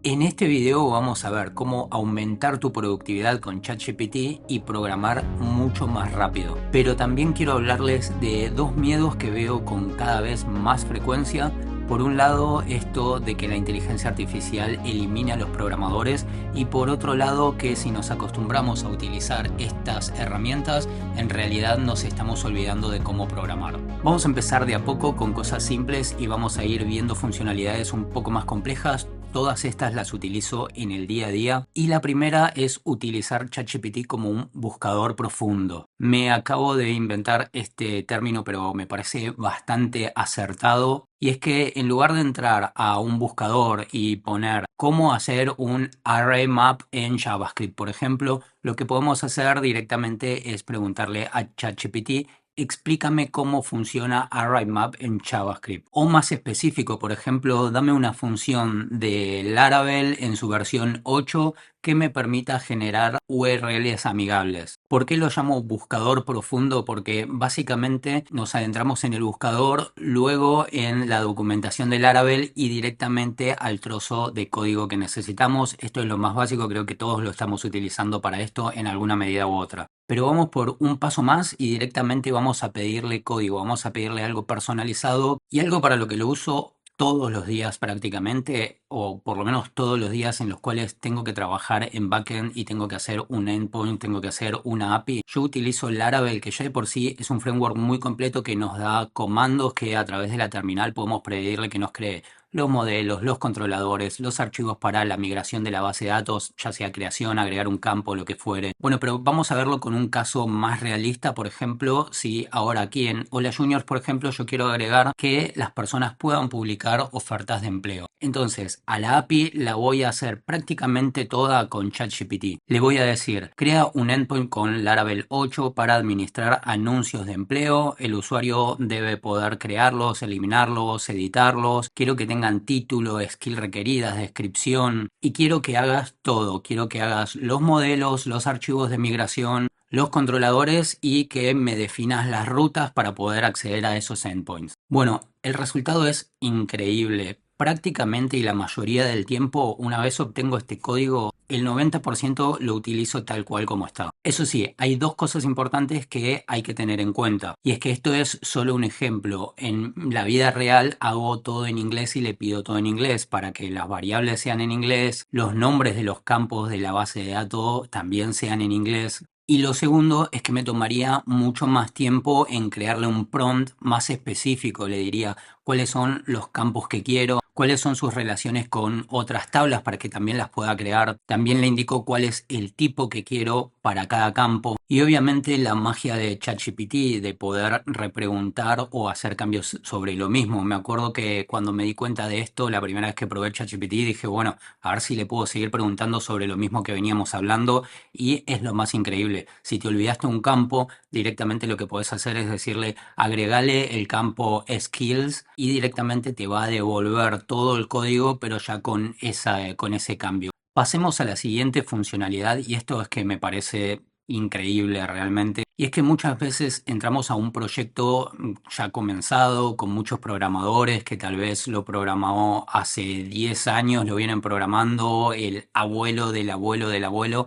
En este video vamos a ver cómo aumentar tu productividad con ChatGPT y programar mucho más rápido. Pero también quiero hablarles de dos miedos que veo con cada vez más frecuencia. Por un lado, esto de que la inteligencia artificial elimine a los programadores y por otro lado, que si nos acostumbramos a utilizar estas herramientas, en realidad nos estamos olvidando de cómo programar. Vamos a empezar de a poco con cosas simples y vamos a ir viendo funcionalidades un poco más complejas. Todas estas las utilizo en el día a día y la primera es utilizar ChatGPT como un buscador profundo. Me acabo de inventar este término, pero me parece bastante acertado. Y es que en lugar de entrar a un buscador y poner cómo hacer un array map en JavaScript, por ejemplo, lo que podemos hacer directamente es preguntarle a ChatGPT: explícame cómo funciona ArrayMap en JavaScript. O más específico, por ejemplo, dame una función de Laravel en su versión 8 que me permita generar URLs amigables. ¿Por qué lo llamo buscador profundo? Porque básicamente nos adentramos en el buscador, luego en la documentación de Laravel y directamente al trozo de código que necesitamos. Esto es lo más básico, creo que todos lo estamos utilizando para esto en alguna medida u otra. Pero vamos por un paso más y directamente vamos a pedirle código, vamos a pedirle algo personalizado y algo para lo que lo uso todos los días prácticamente, o por lo menos todos los días en los cuales tengo que trabajar en backend y tengo que hacer un endpoint, tengo que hacer una API. Yo utilizo Laravel, que ya de por sí es un framework muy completo que nos da comandos que a través de la terminal podemos pedirle que nos cree los modelos, los controladores, los archivos para la migración de la base de datos, ya sea creación, agregar un campo, lo que fuere. Bueno, pero vamos a verlo con un caso más realista. Por ejemplo, si ahora aquí en Hola Juniors, por ejemplo, yo quiero agregar que las personas puedan publicar ofertas de empleo. Entonces, a la API la voy a hacer prácticamente toda con ChatGPT. Le voy a decir: crea un endpoint con Laravel 8 para administrar anuncios de empleo. El usuario debe poder crearlos, eliminarlos, editarlos. Quiero que tengan título, skill requeridas, descripción. Y quiero que hagas todo. Quiero que hagas los modelos, los archivos de migración, los controladores y que me definas las rutas para poder acceder a esos endpoints. Bueno, el resultado es increíble. Prácticamente y la mayoría del tiempo, una vez obtengo este código, el 90% lo utilizo tal cual como está. Eso sí, hay dos cosas importantes que hay que tener en cuenta. Y es que esto es solo un ejemplo. En la vida real hago todo en inglés y le pido todo en inglés para que las variables sean en inglés, los nombres de los campos de la base de datos también sean en inglés. Y lo segundo es que me tomaría mucho más tiempo en crearle un prompt más específico. Le diría cuáles son los campos que quiero, cuáles son sus relaciones con otras tablas para que también las pueda crear. También le indico cuál es el tipo que quiero para cada campo. Y obviamente la magia de ChatGPT de poder repreguntar o hacer cambios sobre lo mismo. Me acuerdo que cuando me di cuenta de esto, la primera vez que probé ChatGPT, dije, bueno, a ver si le puedo seguir preguntando sobre lo mismo que veníamos hablando. Y es lo más increíble. Si te olvidaste un campo, directamente lo que podés hacer es decirle: agregale el campo skills y directamente te va a devolver todo el código, pero ya con ese cambio. Pasemos a la siguiente funcionalidad y esto es que me parece increíble realmente. Y es que muchas veces entramos a un proyecto ya comenzado, con muchos programadores que tal vez lo programó hace 10 años, lo vienen programando el abuelo del abuelo del abuelo.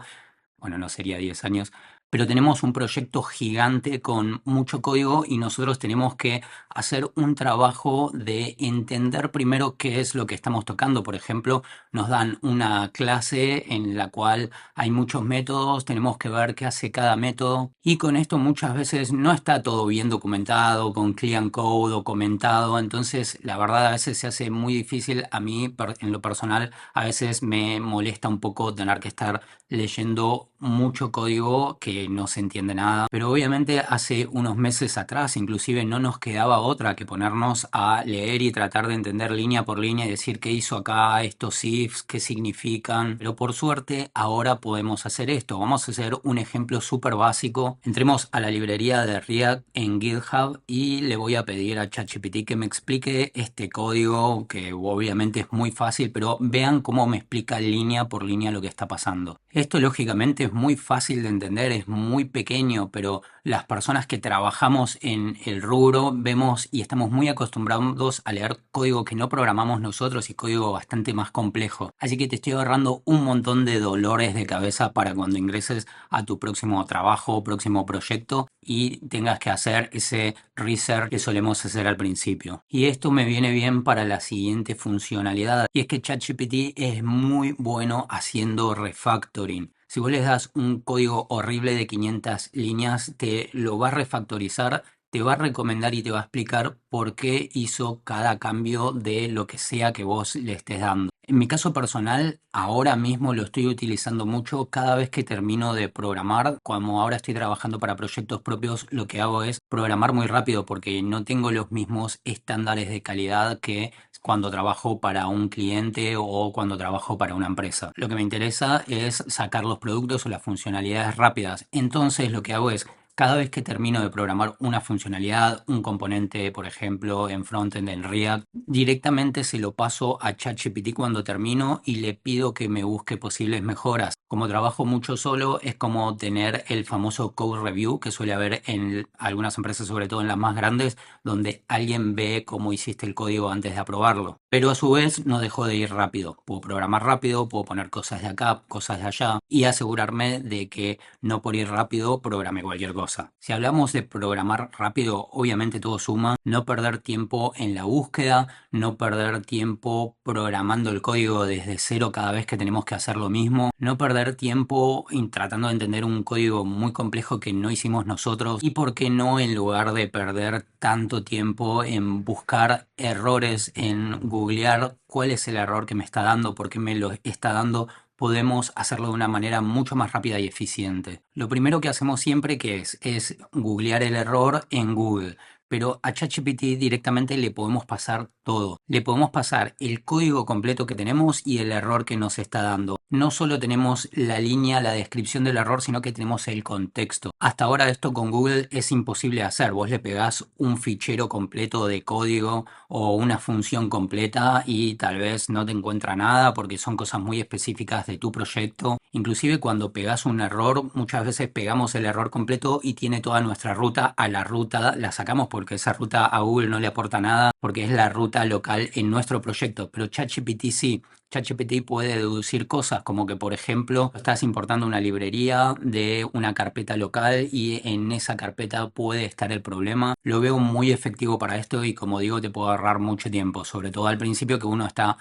Bueno, no sería 10 años, pero tenemos un proyecto gigante con mucho código y nosotros tenemos que hacer un trabajo de entender primero qué es lo que estamos tocando. Por ejemplo, nos dan una clase en la cual hay muchos métodos, tenemos que ver qué hace cada método y con esto muchas veces no está todo bien documentado, con clean code o comentado. Entonces, la verdad, a veces se hace muy difícil. A mí, en lo personal, a veces me molesta un poco tener que estar leyendo mucho código que no se entiende nada. Pero obviamente hace unos meses atrás inclusive no nos quedaba otra que ponernos a leer y tratar de entender línea por línea y decir qué hizo acá estos ifs, qué significan. Pero por suerte ahora podemos hacer esto. Vamos a hacer un ejemplo súper básico. Entremos a la librería de React en GitHub y le voy a pedir a ChatGPT que me explique este código, que obviamente es muy fácil, pero vean cómo me explica línea por línea lo que está pasando. Esto lógicamente es muy fácil de entender, es muy pequeño, pero las personas que trabajamos en el rubro vemos y estamos muy acostumbrados a leer código que no programamos nosotros y código bastante más complejo. Así que te estoy ahorrando un montón de dolores de cabeza para cuando ingreses a tu próximo trabajo, próximo proyecto y tengas que hacer ese research que solemos hacer al principio. Y esto me viene bien para la siguiente funcionalidad, y es que ChatGPT es muy bueno haciendo refactoring. Si vos les das un código horrible de 500 líneas, te lo va a refactorizar, te va a recomendar y te va a explicar por qué hizo cada cambio de lo que sea que vos le estés dando. En mi caso personal, ahora mismo lo estoy utilizando mucho cada vez que termino de programar. Como ahora estoy trabajando para proyectos propios, lo que hago es programar muy rápido porque no tengo los mismos estándares de calidad que cuando trabajo para un cliente o cuando trabajo para una empresa. Lo que me interesa es sacar los productos o las funcionalidades rápidas. Entonces lo que hago es, cada vez que termino de programar una funcionalidad, un componente, por ejemplo, en frontend, en React, directamente se lo paso a ChatGPT cuando termino y le pido que me busque posibles mejoras. Como trabajo mucho solo, es como tener el famoso code review que suele haber en algunas empresas, sobre todo en las más grandes, donde alguien ve cómo hiciste el código antes de aprobarlo. Pero a su vez no dejo de ir rápido. Puedo programar rápido, puedo poner cosas de acá, cosas de allá y asegurarme de que no por ir rápido programe cualquier cosa. Si hablamos de programar rápido, obviamente todo suma. No perder tiempo en la búsqueda, no perder tiempo programando el código desde cero cada vez que tenemos que hacer lo mismo, no perder tiempo tratando de entender un código muy complejo que no hicimos nosotros y por qué no, en lugar de perder tanto tiempo en buscar errores, en googlear cuál es el error que me está dando, por qué me lo está dando, podemos hacerlo de una manera mucho más rápida y eficiente. Lo primero que hacemos siempre es googlear el error en Google. Pero a ChatGPT directamente le podemos pasar todo. Le podemos pasar el código completo que tenemos y el error que nos está dando. No solo tenemos la línea, la descripción del error, sino que tenemos el contexto. Hasta ahora esto con Google es imposible de hacer. Vos le pegás un fichero completo de código o una función completa y tal vez no te encuentra nada porque son cosas muy específicas de tu proyecto. Inclusive cuando pegás un error, muchas veces pegamos el error completo y tiene toda nuestra ruta. A la ruta la sacamos porque esa ruta a Google no le aporta nada, porque es la ruta local en nuestro proyecto. Pero ChatGPT sí. ChatGPT puede deducir cosas como que, por ejemplo, estás importando una librería de una carpeta local y en esa carpeta puede estar el problema. Lo veo muy efectivo para esto y, como digo, te puede ahorrar mucho tiempo, sobre todo al principio que uno está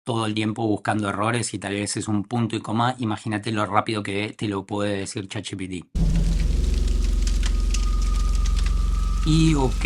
todo el tiempo buscando errores y tal vez es un punto y coma. Imagínate lo rápido que te lo puede decir ChatGPT. Y ok,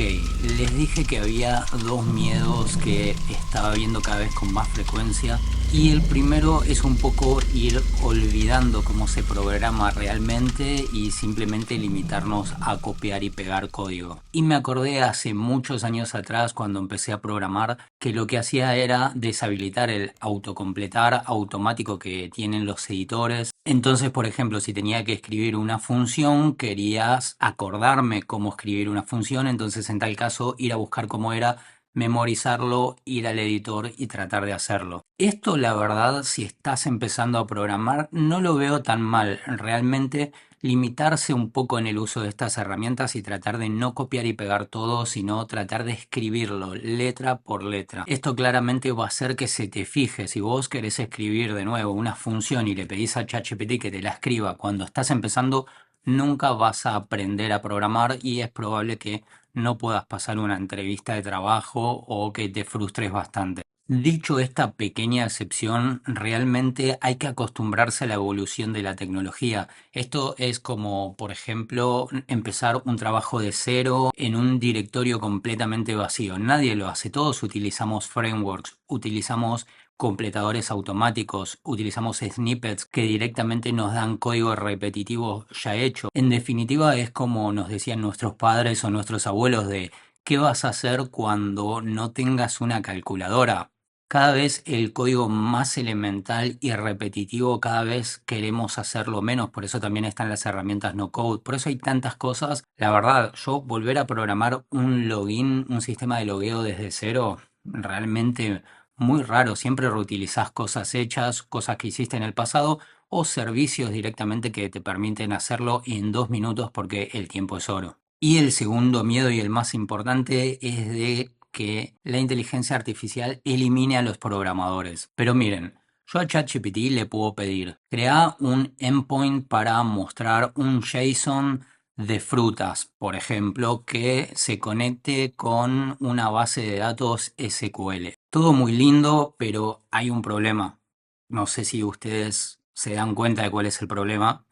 les dije que había dos miedos que estaba viendo cada vez con más frecuencia. Y el primero es un poco ir olvidando cómo se programa realmente y simplemente limitarnos a copiar y pegar código. Y me acordé hace muchos años atrás, cuando empecé a programar, que lo que hacía era deshabilitar el autocompletar automático que tienen los editores. Entonces, por ejemplo, si tenía que escribir una función, querías acordarme cómo escribir una función, entonces en tal caso ir a buscar cómo era, memorizarlo, ir al editor y tratar de hacerlo. Esto, la verdad, si estás empezando a programar, no lo veo tan mal. Realmente limitarse un poco en el uso de estas herramientas y tratar de no copiar y pegar todo, sino tratar de escribirlo letra por letra. Esto claramente va a hacer que se te fije. Si vos querés escribir de nuevo una función y le pedís a ChatGPT que te la escriba cuando estás empezando, nunca vas a aprender a programar y es probable que no puedas pasar una entrevista de trabajo o que te frustres bastante. Dicho esta pequeña excepción, realmente hay que acostumbrarse a la evolución de la tecnología. Esto es como, por ejemplo, empezar un trabajo de cero en un directorio completamente vacío. Nadie lo hace. Todos utilizamos frameworks, utilizamos completadores automáticos, utilizamos snippets que directamente nos dan código repetitivo ya hecho. En definitiva, es como nos decían nuestros padres o nuestros abuelos de ¿qué vas a hacer cuando no tengas una calculadora? Cada vez el código más elemental y repetitivo, cada vez queremos hacerlo menos, por eso también están las herramientas no code, por eso hay tantas cosas. La verdad, yo volver a programar un login, un sistema de logueo desde cero, realmente muy raro. Siempre reutilizás cosas hechas, cosas que hiciste en el pasado o servicios directamente que te permiten hacerlo en 2 minutos porque el tiempo es oro. Y el segundo miedo y el más importante es de que la inteligencia artificial elimine a los programadores. Pero miren, yo a ChatGPT le puedo pedir, crea un endpoint para mostrar un JSON de frutas, por ejemplo, que se conecte con una base de datos SQL. Todo muy lindo, pero hay un problema. No sé si ustedes se dan cuenta de cuál es el problema.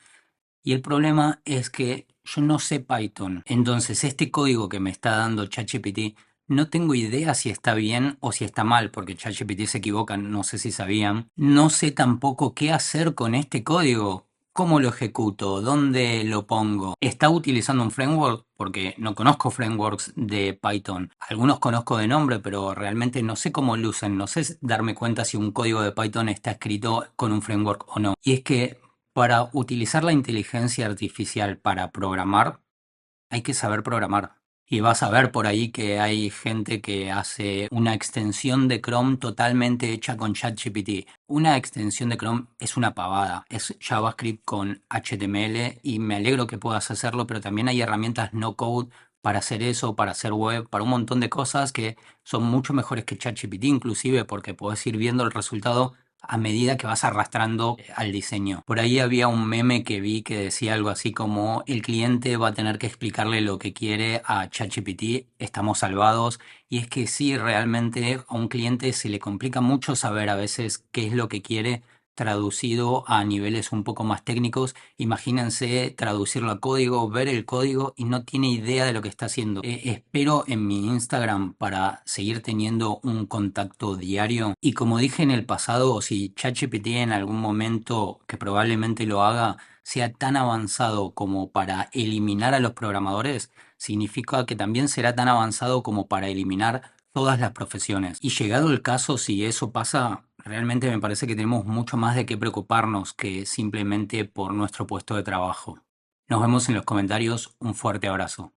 Y el problema es que yo no sé Python. Entonces, este código que me está dando ChatGPT, no tengo idea si está bien o si está mal, porque ChatGPT se equivoca, no sé si sabían. No sé tampoco qué hacer con este código. ¿Cómo lo ejecuto? ¿Dónde lo pongo? ¿Está utilizando un framework? Porque no conozco frameworks de Python. Algunos conozco de nombre, pero realmente no sé cómo lucen. No sé darme cuenta si un código de Python está escrito con un framework o no. Y es que para utilizar la inteligencia artificial para programar, hay que saber programar. Y vas a ver por ahí que hay gente que hace una extensión de Chrome totalmente hecha con ChatGPT. Una extensión de Chrome es una pavada, es JavaScript con HTML y me alegro que puedas hacerlo, pero también hay herramientas no code para hacer eso, para hacer web, para un montón de cosas que son mucho mejores que ChatGPT inclusive porque podés ir viendo el resultado a medida que vas arrastrando al diseño. Por ahí había un meme que vi que decía algo así como el cliente va a tener que explicarle lo que quiere a ChatGPT, estamos salvados. Y es que sí, realmente a un cliente se le complica mucho saber a veces qué es lo que quiere traducido a niveles un poco más técnicos. Imagínense traducirlo a código, ver el código y no tiene idea de lo que está haciendo. Espero en mi Instagram para seguir teniendo un contacto diario. Y como dije en el pasado, si ChatGPT en algún momento, que probablemente lo haga, sea tan avanzado como para eliminar a los programadores, significa que también será tan avanzado como para eliminar todas las profesiones. Y llegado el caso, si eso pasa, realmente me parece que tenemos mucho más de qué preocuparnos que simplemente por nuestro puesto de trabajo. Nos vemos en los comentarios. Un fuerte abrazo.